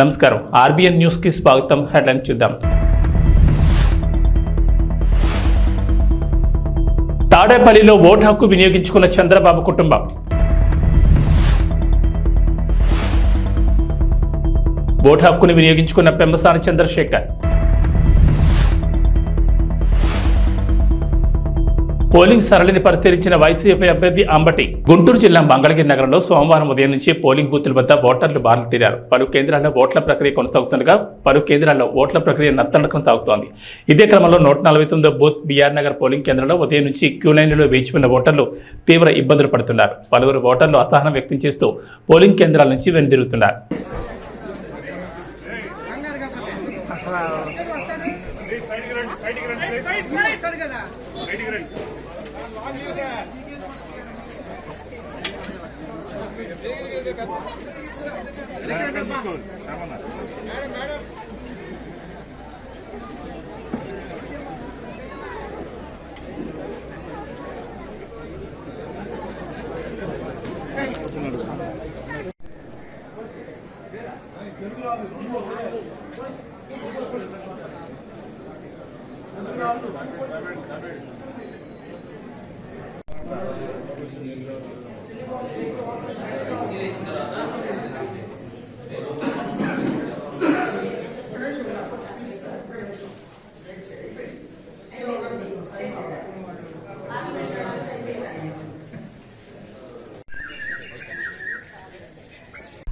నమస్కారం RBN news కి స్వాగతం. హెడ్లైన్ చూద్దాం. తాడేపల్లిలో ఓటు హక్కు వినియోగించుకున్న చంద్రబాబు కుటుంబం. ఓటు హక్కును వినియోగించుకున్న పెమ్మసాని చంద్రశేఖర్. పోలింగ్ సరళిని పరిశీలించిన వైసీపీ అభ్యర్థి అంబటి. గుంటూరు జిల్లా మంగళగిరి నగరంలో సోమవారం ఉదయం నుంచి పోలింగ్ బూతుల వద్ద ఓటర్లు బారులు తీరారు. పలు కేంద్రాల్లో ఓట్ల ప్రక్రియ కొనసాగుతుండగా పలు కేంద్రాల్లో ఓట్ల ప్రక్రియ నత్తనడకన సాగుతోంది. ఇదే క్రమంలో 149వ బూత్ బీఆర్ నగర్ పోలింగ్ కేంద్రంలో ఉదయం నుంచి క్యూ లైన్లలో వేచి ఉన్న ఓటర్లు తీవ్ర ఇబ్బందులు పడుతున్నారు. పలువురు ఓటర్లు అసహనం వ్యక్తం చేస్తూ పోలింగ్ కేంద్రాల నుంచి వెనుదిరుగుతున్నారు.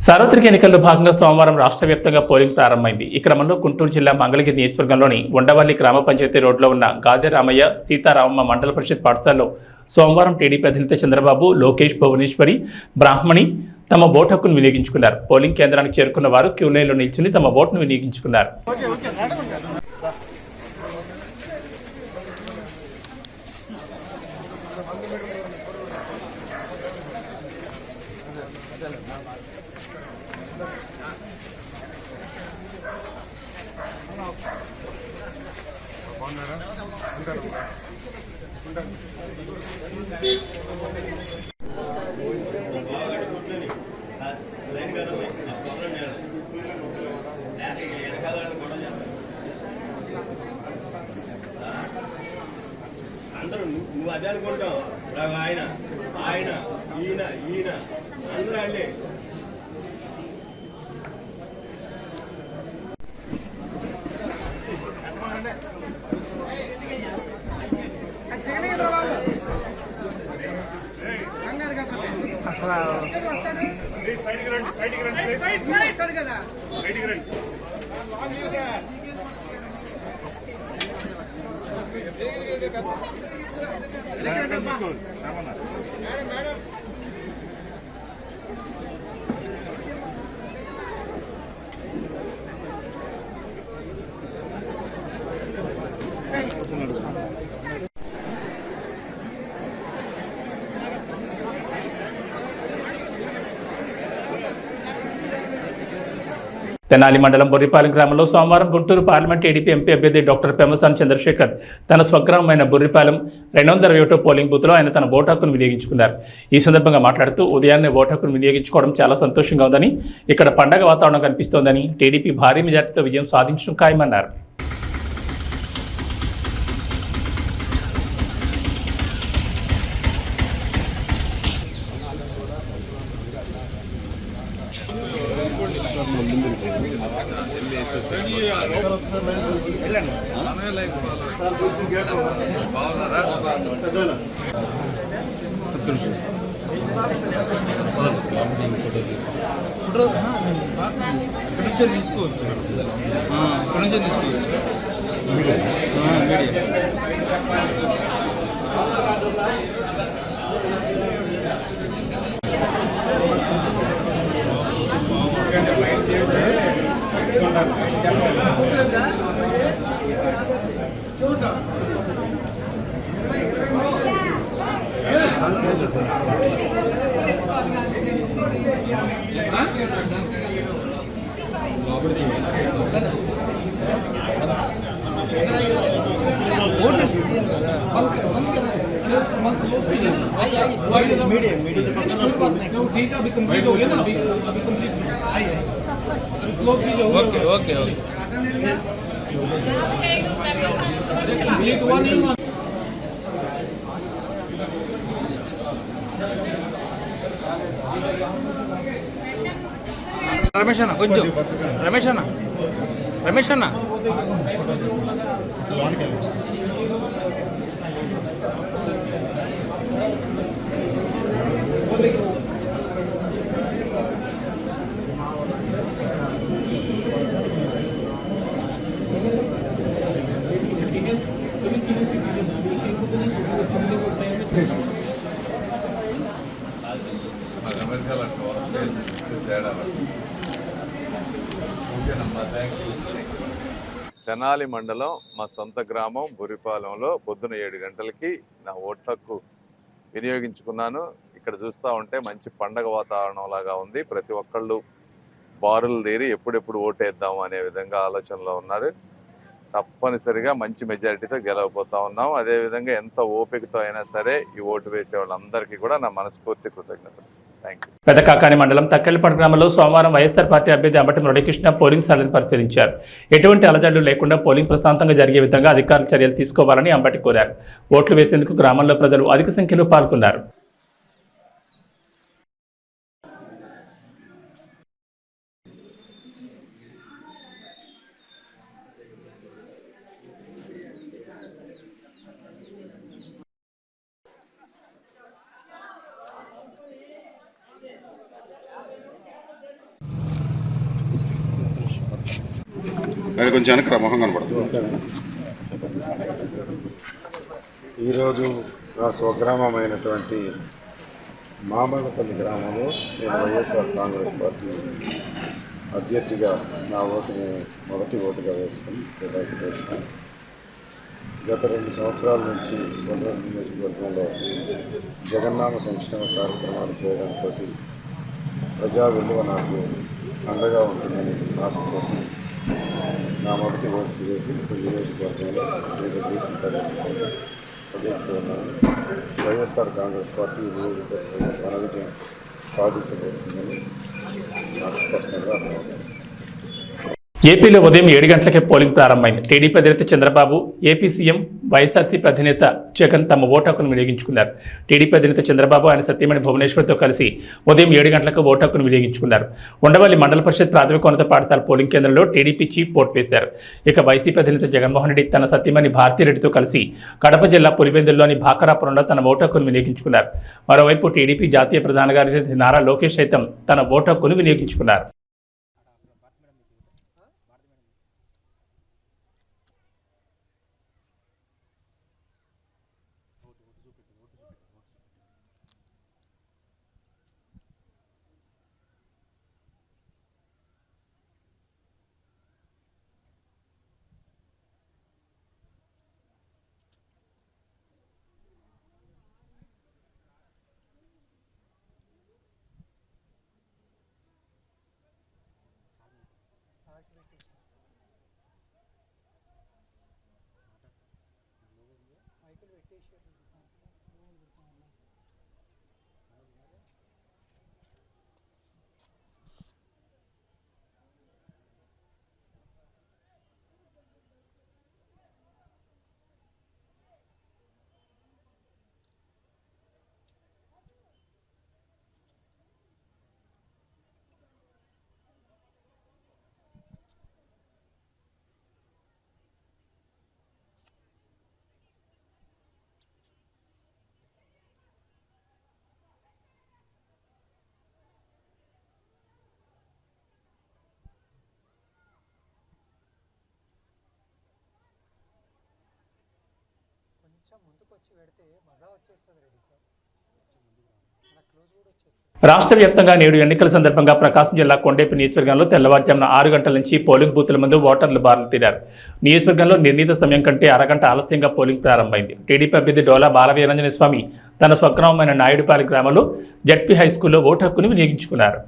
సార్వత్రిక ఎన్నికల్లో భాగంగా సోమవారం రాష్ట్ర వ్యాప్తంగా పోలింగ్ ప్రారంభమైంది. ఈ క్రమంలో గుంటూరు జిల్లా మంగళగిరి నియోజకవర్గంలోని ఉండవల్లి గ్రామ పంచాయతీ రోడ్లో ఉన్న గాదె రామయ్య సీతారామమ్మ మండల పరిషత్ పాఠశాలలో సోమవారం టీడీపీ అధినేత చంద్రబాబు, లోకేష్, భువనేశ్వరి, బ్రాహ్మణి తమ ఓటు హక్కును వినియోగించుకున్నారు. పోలింగ్ కేంద్రానికి చేరుకున్న వారు క్యూ లైన్లో నిల్చుని తమ ఓటును వినియోగించుకున్నారు. అందరూ నువ్వు అదే అనుకుంటావు. ఆయన ఆయన ఈయన ఈయన అందరూ అండి. తెనాలి మండలం బుర్రిపాలెం గ్రామంలో సోమవారం గుంటూరు పార్లమెంట్ టీడీపీ ఎంపీ అభ్యర్థి డాక్టర్ పెమ్మసాని చంద్రశేఖర్ తన స్వగ్రామమైన బుర్రిపాలెం 221 పోలింగ్ బూత్లో ఆయన తన ఓటు హక్కును వినియోగించుకున్నారు. ఈ సందర్భంగా మాట్లాడుతూ ఉదయాన్నే ఓటు హక్కును వినియోగించుకోవడం చాలా సంతోషంగా ఉందని, ఇక్కడ పండగ వాతావరణం కనిపిస్తోందని, టీడీపీ భారీ మెజార్టీతో విజయం సాధించడం ఖాయమన్నారు. मीडियम मीडियम ठीक है अभी कंप्लीट हो गया ना अभी complete okay okay okay Ramesh అన్న కొంచెం రమేష్ అన్న తెనాలి మండలం మా సొంత గ్రామం బుర్రిపాలెంలో పొద్దున 7 గంటలకి నా ఓటు హక్కు వినియోగించుకున్నాను. ఇక్కడ చూస్తూ ఉంటే మంచి పండగ వాతావరణం లాగా ఉంది. ప్రతి ఒక్కళ్ళు బారులు తీరి ఎప్పుడెప్పుడు ఓటేద్దాం అనే విధంగా ఆలోచనలో ఉన్నారు. తప్పనిసరిగా మంచి మెజారిటీతో గెలవబోతా ఉన్నాం. అదేవిధంగా ఎంత ఓపికతో అయినా సరే ఈ ఓటు వేసే వాళ్ళందరికీ కూడా నా మనస్ఫూర్తి కృతజ్ఞతలు. Thank you. పెదకాకాని మండలం తక్కెళ్లపాడు గ్రామంలో సోమవారం వైఎస్ఆర్ పార్టీ అభ్యర్థి అంబటి మురళీకృష్ణ పోలింగ్ స్థలాన్ని పరిశీలించారు. ఎటువంటి అలజడులు లేకుండా పోలింగ్ ప్రశాంతంగా జరిగే విధంగా అధికారులు చర్యలు తీసుకోవాలని అంబటి కోరారు. ఓట్లు వేసేందుకు గ్రామంలో ప్రజలు అధిక సంఖ్యలో పాల్గొన్నారు. అది కొంచెం వెనక మొహం కనపడుతుంది. ఈరోజు నా స్వగ్రామమైనటువంటి మామల్లపల్లి గ్రామంలో నేను వైఎస్ఆర్ కాంగ్రెస్ పార్టీ అభ్యర్థిగా నా ఓటుని మొదటి ఓటుగా వేసుకుని బయటకు వచ్చాను. గత 2 సంవత్సరాల నుంచి కొండవరం నియోజకవర్గంలో జగన్నామ సంక్షేమ కార్యక్రమాలు చేయడంతో ప్రజా విలువ నాకు అండగా ఉంటుందని ఆశిస్తున్నాను. నా మొదటి ఓటు వేసి నియోజకవర్గంలో పర్యటిస్తున్నాను. వైఎస్ఆర్ కాంగ్రెస్ పార్టీ నియోజకవర్గంలో ఘన విజయం సాధించబోతుందని నాకు స్పష్టంగా అర్థమవుతుంది. ఏపీలో ఉదయం 7 గంటలకే పోలింగ్ ప్రారంభమైంది. టీడీపీ అధినేత చంద్రబాబు, ఏపీ సీఎం, వైఎస్ఆర్సీపీ అధినేత జగన్ తమ ఓటు హక్కును వినియోగించుకున్నారు. టీడీపీ అధినేత చంద్రబాబు ఆయన సతీమణి భువనేశ్వర్తో కలిసి ఉదయం 7 గంటలకు ఓటు హక్కును వినియోగించుకున్నారు. ఉండవల్లి మండల పరిషత్ ప్రాథమికోన్నత పాఠశాల పోలింగ్ కేంద్రంలో టీడీపీ చీఫ్ ఓటు వేశారు. ఇక వైసీపీ అధినేత జగన్మోహన్ రెడ్డి తన సతీమణి భారతీరెడ్డితో కలిసి కడప జిల్లా పులివెందుల్లోని భాకరాపురంలో తన ఓటు హక్కును వినియోగించుకున్నారు. మరోవైపు టీడీపీ జాతీయ ప్రధాన కార్యదర్శి నారా లోకేష్ సైతం తన ఓటు హక్కును వినియోగించుకున్నారు. రాష్ట్ర వ్యాప్తంగా నేడు ఎన్నికల సందర్భంగా ప్రకాశం జిల్లా కొండేపి నియోజకవర్గంలో తెల్లవారుజామున 6 గంటల నుంచి పోలింగ్ బూతుల ముందు ఓటర్లు బారులు తీరారు. నియోజకవర్గంలో నిర్ణీత సమయం కంటే అరగంట ఆలస్యంగా పోలింగ్ ప్రారంభమైంది. టీడీపీ అభ్యర్థి డోలా బాలవీరాంజనేయ స్వామి తన స్వగ్రామమైన నాయుడుపాలెం గ్రామంలో జడ్పీ హైస్కూల్లో ఓటు హక్కును వినియోగించుకున్నారు.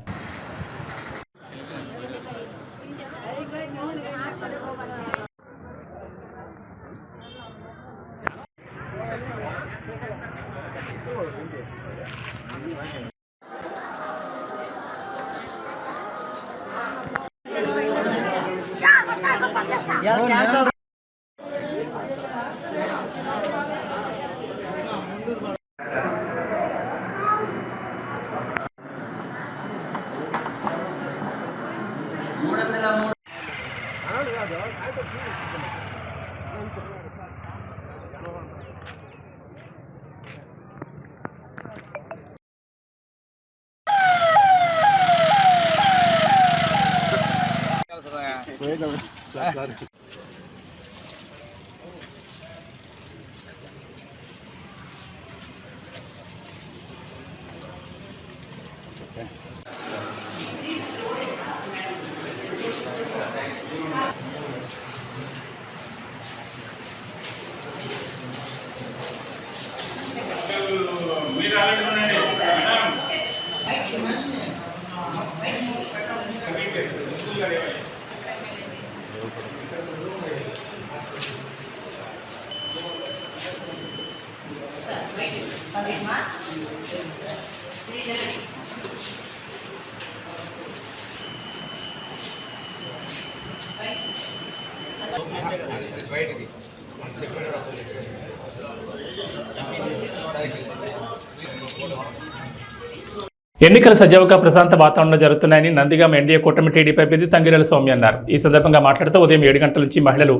ఎన్నికల సజావుగా ప్రశాంత వాతావరణంలో జరుగుతున్నాయని నందిగామ ఎన్డీఏ కూటమి టీడీపీ అభ్యర్థి తంగిరేల సౌమ్య అన్నారు. ఈ సందర్భంగా మాట్లాడుతూ ఉదయం 7 గంటల నుంచి మహిళలు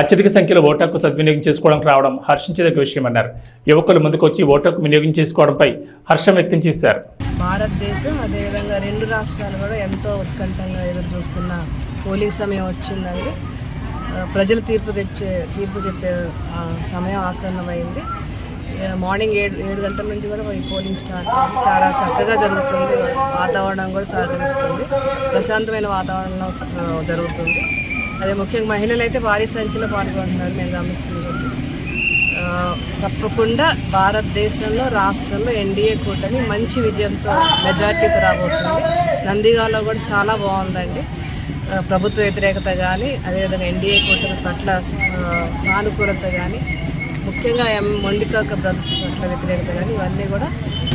అత్యధిక సంఖ్యలో ఓటు హక్కు సద్వినియోగం చేసుకోవడానికి రావడం హర్షించదగ్గ విషయమన్నారు. యువకులు ముందుకొచ్చి ఓటు హక్కు వినియోగం చేసుకోవడంపై హర్షం వ్యక్తం చేశారు. భారతదేశం అదేవిధంగా 2 రాష్ట్రాలు కూడా ఎంతో ఉత్కంఠంగా ఎదురు చూస్తున్న పోలింగ్ సమయం వచ్చిందండి. ప్రజలు తీర్పు చెప్పే సమయం ఆసన్నమైంది. మార్నింగ్ 7 గంటల నుంచి కూడా ఈ పోలింగ్ స్టార్ట్ అయింది. చాలా చక్కగా జరుగుతుంది. వాతావరణం కూడా సహకరిస్తుంది. ప్రశాంతమైన వాతావరణంలో జరుగుతుంది. అదే ముఖ్యంగా మహిళలు అయితే భారీ సంఖ్యలో పాల్గొంటున్నారు. మేము గమనిస్తున్నాం. తప్పకుండా భారతదేశంలో రాష్ట్రంలో ఎన్డీఏ కూటమి మంచి విజయంతో మెజార్టీతో రాబోతుంది. నందిగాలో కూడా చాలా బాగుందండి. ప్రభుత్వ వ్యతిరేకత కానీ అదేవిధంగా ఎన్డీఏ కూటమి పట్ల సానుకూలత కానీ ముఖ్యంగా మొండితోక బ్రదర్స్ పట్ల వ్యతిరేకత కానీ ఇవన్నీ కూడా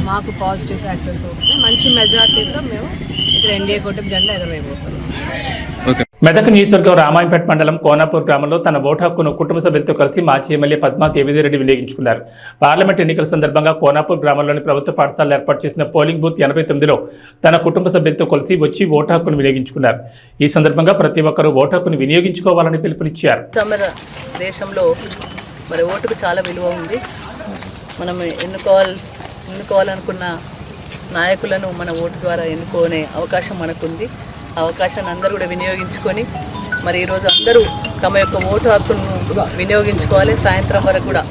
మాకు పాజిటివ్ ఫ్యాక్టర్స్ అవుతున్నాయి. మంచి మెజార్టీతో మేము ఇక్కడ ఎన్డీఏ కూటమి జెండా ఎగరవేయబోతున్నాం. మెదక్ నియోజకవర్గం రామాయంపేట మండలం కోనాపూర్ గ్రామంలో తన ఓటు హక్కును కుటుంబ సభ్యులతో కలిసి మాజీ ఎమ్మెల్యే పద్మా దేవిరెడ్డి వినియోగించుకున్నారు. పార్లమెంట్ ఎన్నికల సందర్భంగా కోనాపూర్ గ్రామంలోని ప్రభుత్వ పాఠశాలలో ఏర్పాటు చేసిన పోలింగ్ బూత్ 89లో తన కుటుంబ సభ్యులతో కలిసి వచ్చి ఓటు హక్కును వినియోగించుకున్నారు. ఈ సందర్భంగా ప్రతి ఒక్కరూ ఓటు హక్కును వినియోగించుకోవాలని పిలుపునిచ్చారు. దేశంలో మరి ఓటుకు చాలా విలువ ఉంది. మనం ఎన్నుకోవాలనుకున్న నాయకులను మన ఓటు ద్వారా ఎన్నుకునే అవకాశం మనకుంది. ఆ అవకాశాన్ని అందరూ కూడా వినియోగించుకొని మరి ఈరోజు అందరూ తమ యొక్క ఓటు హక్కును వినియోగించుకోవాలి. సాయంత్రం వరకు కూడా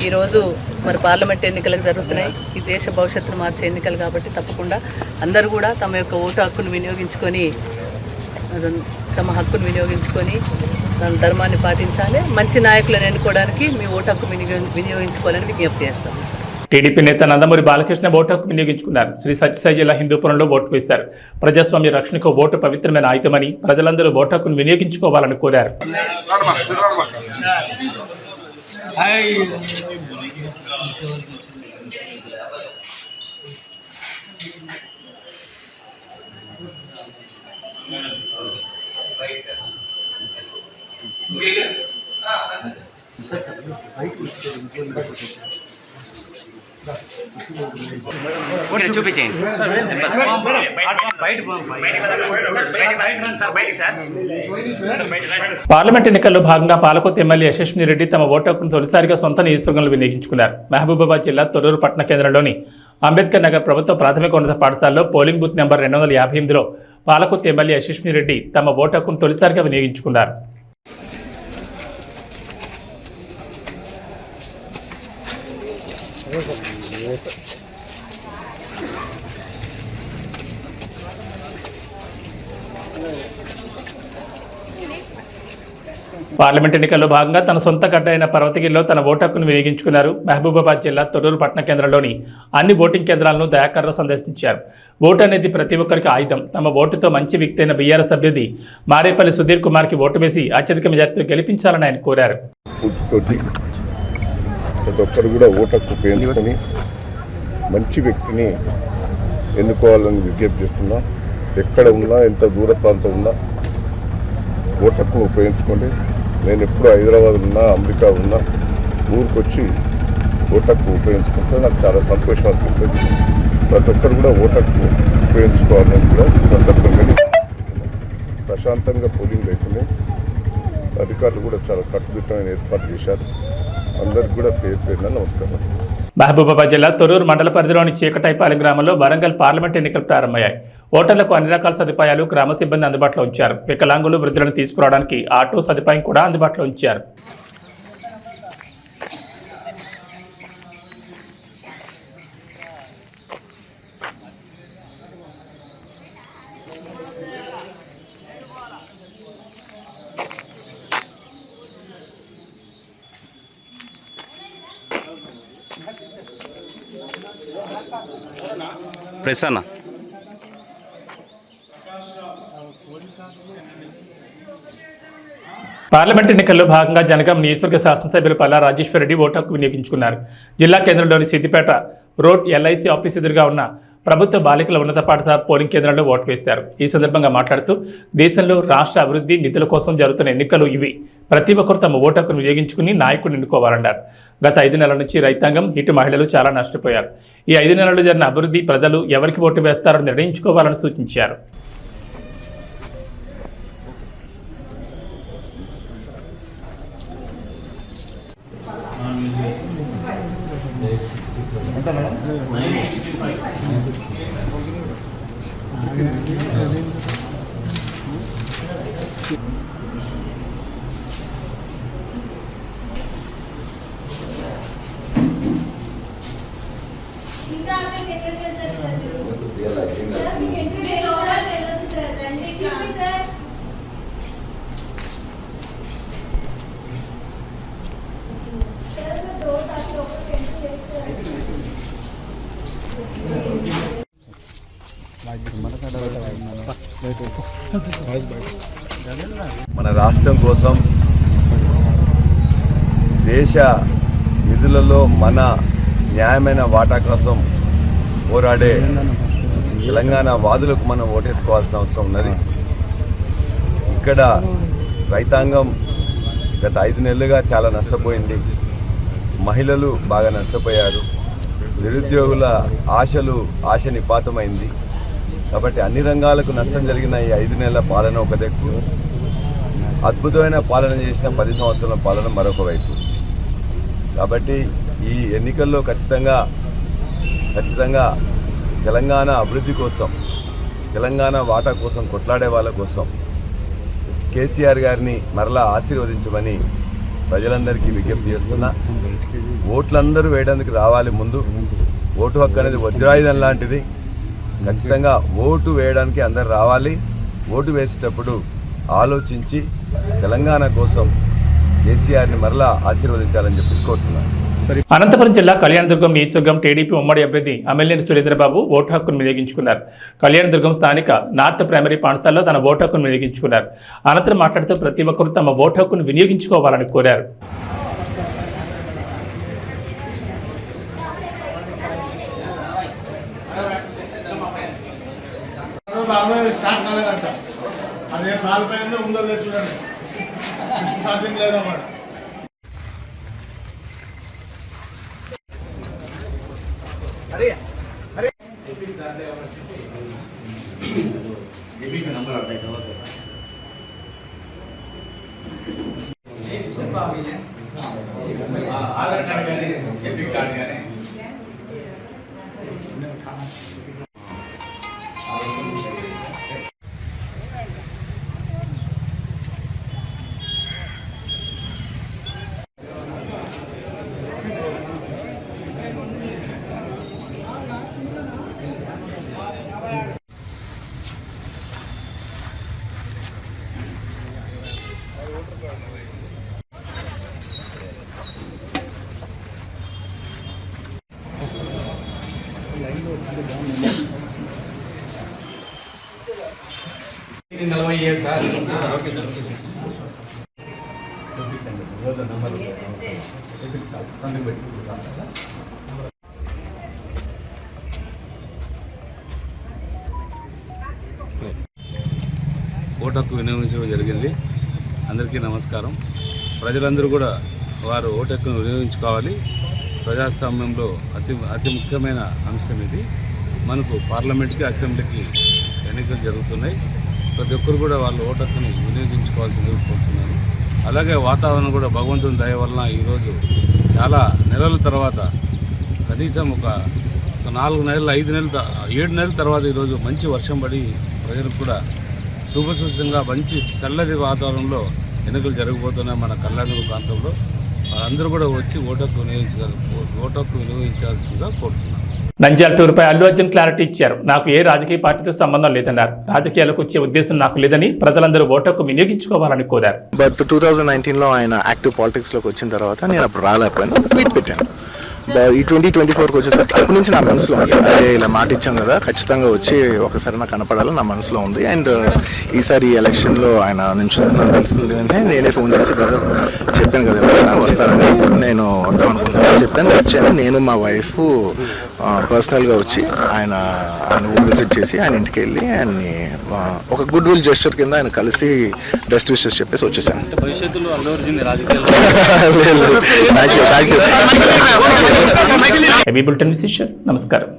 ఈరోజు మరి పార్లమెంట్ ఎన్నికలకు జరుగుతున్నాయి. ఈ దేశ భవిష్యత్తును మార్చే ఎన్నికలు కాబట్టి తప్పకుండా అందరూ కూడా తమ యొక్క ఓటు హక్కును వినియోగించుకొని తమ హక్కును వినియోగించుకొని దాని ధర్మాన్ని పాటించాలి. మంచి నాయకులను ఎన్నుకోవడానికి మీ ఓటు హక్కు వినియోగించుకోవాలని విజ్ఞప్తి చేస్తాం. టీడీపీ నేత నందమూరి బాలకృష్ణ ఓటు హక్కు వినియోగించుకున్నారు. శ్రీ సత్యసాయి జిల్లా హిందూపురంలో ఓటు వేశారు. ప్రజాస్వామ్య రక్షణకు ఓటు పవిత్రమైన ఆయుధమని ప్రజలందరూ ఓటు హక్కును వినియోగించుకోవాలని కోరారు. పార్లమెంట్ ఎన్నికల్లో భాగంగా పాలకొత్త ఎమ్మెల్యే యశస్విని రెడ్డి తమ ఓటు హక్కును తొలిసారిగా సొంత నియోజకవర్గంలో వినియోగించుకున్నారు. మహబూబాబాద్ జిల్లా తొర్రూరు పట్టణ కేంద్రంలోని అంబేద్కర్ నగర్ ప్రభుత్వ ప్రాథమిక ఉన్నత పాఠశాలలో పోలింగ్ బూత్ నెంబర్ 258లో పాలకొత్త ఎమ్మెల్యే యశస్విని రెడ్డి తమ ఓటు హక్కును తొలిసారిగా వినియోగించుకున్నారు. పార్లమెంట్ ఎన్నికల్లో భాగంగా తన సొంత గడ్డ అయిన పర్వతగిరిలో తన ఓటు హక్కును వినియోగించుకున్నారు. మహబూబాబాద్ జిల్లా తొర్రూరు పట్టణ కేంద్రంలోని అన్ని ఓటింగ్ కేంద్రాలను దయాకర్రావు సందర్శించారు. ఓటు అనేది ప్రతి ఒక్కరికి ఆయుధం. తమ ఓటుతో మంచి వ్యక్తి అయిన బీఆర్ఎస్ అభ్యర్థి మారేపల్లి సుధీర్ కుమార్కి ఓటు వేసి అత్యధిక మెజార్టీతో గెలిపించాలని ఆయన కోరారు. ప్రతి ఒక్కరు కూడా ఓటు హక్కు ఉపయోగించుకొని మంచి వ్యక్తిని ఎన్నుకోవాలని విజ్ఞప్తి చేస్తున్నా. ఎక్కడ ఉన్నా ఎంత దూర ప్రాంతం ఉన్నా ఓటు హక్కును ఉపయోగించుకోండి. నేను ఎప్పుడు హైదరాబాద్ ఉన్నా, అమెరికా ఉన్నా, ఊరికి వచ్చి ఓటు హక్కు ఉపయోగించుకుంటే నాకు చాలా సంతోషం అనిపిస్తుంది. ప్రతి ఒక్కరు కూడా ఓటు హక్కు ఉపయోగించుకోవాలని కూడా సందర్భంగా ప్రశాంతంగా పోలింగ్ లేకుండా అధికారులు కూడా చాలా కట్టుదిట్టమైన ఏర్పాటు చేశారు. అందరికి కూడా పేరు పేరున నమస్కారం. మహబూబాబాద్ జిల్లా తొర్రూరు మండల పరిధిలోని చీకటైపాలెం గ్రామంలో వరంగల్ పార్లమెంట్ ఎన్నికలు ప్రారంభమయ్యాయి. ఓటర్లకు అన్ని రకాల సదుపాయాలు గ్రామ సిబ్బంది అందుబాటులో ఉంచారు. వికలాంగులు, వృద్ధులను తీసుకురావడానికి ఆటో సదుపాయం కూడా అందుబాటులో ఉంచారు. ప్రసన్న పార్లమెంట్ ఎన్నికల్లో భాగంగా జనగాం నియోజకవర్గ శాసనసభ్యులు పల్లా రాజేశ్వరరెడ్డి ఓటు హక్కు వినియోగించుకున్నారు. జిల్లా కేంద్రంలోని సిద్దిపేట రోడ్ ఎల్ఐసి ఆఫీస్ ఎదురుగా ఉన్న ప్రభుత్వ బాలికల ఉన్నత పాఠశాల పోలింగ్ కేంద్రంలో ఓటు వేశారు. ఈ సందర్భంగా మాట్లాడుతూ దేశంలో రాష్ట్ర అభివృద్ధి నిధుల కోసం జరుగుతున్న ఎన్నికలు ఇవి. ప్రతి ఒక్కరు తమ ఓటు హక్కును వినియోగించుకుని నాయకుడిని ఎన్నుకోవాలన్నారు. గత 5 నెలల నుంచి రైతాంగం, ఇటు మహిళలు చాలా నష్టపోయారు. ఈ 5 నెలల్లో జరిగిన అభివృద్ధి ప్రజలు ఎవరికి ఓటు వేస్తారో నిర్ణయించుకోవాలని సూచించారు. మన రాష్ట్రం కోసం, దేశ నిధులలో మన న్యాయమైన వాటా కోసం పోరాడే తెలంగాణ వాదులకు మనం ఓటేసుకోవాల్సిన అవసరం ఉన్నది. ఇక్కడ రైతాంగం గత 5 నెలలుగా చాలా నష్టపోయింది. మహిళలు బాగా నష్టపోయారు. నిరుద్యోగుల ఆశ నిపాతమైంది. కాబట్టి అన్ని రంగాలకు నష్టం జరిగిన ఈ 5 నెలల పాలన ఒక దిక్కు, అద్భుతమైన పాలన చేసిన 10 సంవత్సరాల పాలన మరొక వైపు. కాబట్టి ఈ ఎన్నికల్లో ఖచ్చితంగా తెలంగాణ అభివృద్ధి కోసం, తెలంగాణ వాటా కోసం కొట్లాడే వాళ్ళ కోసం కేసీఆర్ గారిని మరలా ఆశీర్వదించమని ప్రజలందరికీ విజ్ఞప్తి చేస్తున్నా. ఓట్లందరూ వేయడానికి రావాలి. ముందు ఓటు హక్కు అనేది వజ్రాయుధం లాంటిది. ఖచ్చితంగా ఓటు వేయడానికి అందరు రావాలి. ఓటు వేసేటప్పుడు ఆలోచించి తెలంగాణ కోసం కేసీఆర్ని మరలా ఆశీర్వదించాలని చెప్పి కోరుతున్నాను. అనంతపురం జిల్లా కళ్యాణదుర్గం నియోజకవర్గం టీడీపీ ఉమ్మడి అభ్యర్థి అమ్మెల్యేని సురేంద్రబాబు ఓటు హక్కును వినియోగించుకున్నారు. కళ్యాణదుర్గం స్థానిక నార్త్ ప్రైమరీ పాఠశాలలో తన ఓటు హక్కును వినియోగించుకున్నారు. అనంతరం మాట్లాడుతూ ప్రతి ఒక్కరూ తమ ఓటు హక్కును వినియోగించుకోవాలని కోరారు. అదే 4 ఉందో చూడండి, స్టార్టింగ్ లేదన్నమాట. ఓటు హక్కు వినియోగించడం జరిగింది. అందరికీ నమస్కారం. ప్రజలందరూ కూడా వారు ఓటు హక్కును వినియోగించుకోవాలి. ప్రజాస్వామ్యంలో అతి ముఖ్యమైన అంశం ఇది. మనకు పార్లమెంట్కి, అసెంబ్లీకి ఎన్నికలు జరుగుతున్నాయి. ప్రతి ఒక్కరు కూడా వాళ్ళ ఓటు హక్కుని వినియోగించుకోవాల్సిందిగా కోరుతున్నాను. అలాగే వాతావరణం కూడా భగవంతుని దయ వలన ఈరోజు చాలా నెలల తర్వాత, కనీసం ఒక 4 నెలలు, 5 నెలలు, 7 నెలల తర్వాత ఈరోజు మంచి వర్షం పడి ప్రజలకు కూడా శుభసూచంగా మంచి చల్లటి వాతావరణంలో ఎన్నికలు జరగబోతున్నాయి మన కళ్యాణదుర్గం ప్రాంతంలో. అందరూ కూడా వచ్చి ఓటు హక్కు వినియోగించాల్సిందిగా కోరుతున్నాను. నంద్యాల టూర్పై అల్లు అర్జున్ క్లారిటీ ఇచ్చారు. నాకు ఏ రాజకీయ పార్టీతో సంబంధం లేదన్నారు. రాజకీయాలకు వచ్చే ఉద్దేశం నాకు లేదని, ప్రజలందరూ ఓటు హక్కు వినియోగించుకోవాలని కోరారు. బట్ 2019లో ఆయన యాక్టివ్ పాలిటిక్స్లోకి వచ్చిన తర్వాత నేను అప్పుడు రాలేకపోయాను, ట్వీట్ పెట్టాను. ఈ 2024కి వచ్చేసరికి అప్పటి నుంచి నా మనసులో ఉంది, అదే ఇలా మాట ఇచ్చాం కదా, ఖచ్చితంగా వచ్చి ఒకసారి నాకు కనపడాలని నా మనసులో ఉంది. అండ్ ఈసారి ఈ ఎలక్షన్లో ఆయన నిల్చుందని తెలిసింది అంటే నేనే ఫోన్ చేసి బ్రదర్ చెప్పాను కదా ఎవరైనా వస్తారని, నేను వద్దాం అనుకుంటున్నాను చెప్పాను. వచ్చాను నేను, మా వైఫ్ పర్సనల్గా వచ్చి ఆయన ఊరు విజిట్ చేసి ఆయన ఇంటికి వెళ్ళి ఆయన్ని ఒక గుడ్ విల్ జెస్చర్ కింద ఆయన కలిసి బెస్ట్ విషెస్ చెప్పేసి వచ్చేసాను. భవిష్యత్తులో అల్లు అర్జున్ రాజకీయాలు థ్యాంక్ యూ. బులెటిన్ విశేషం. నమస్కారం.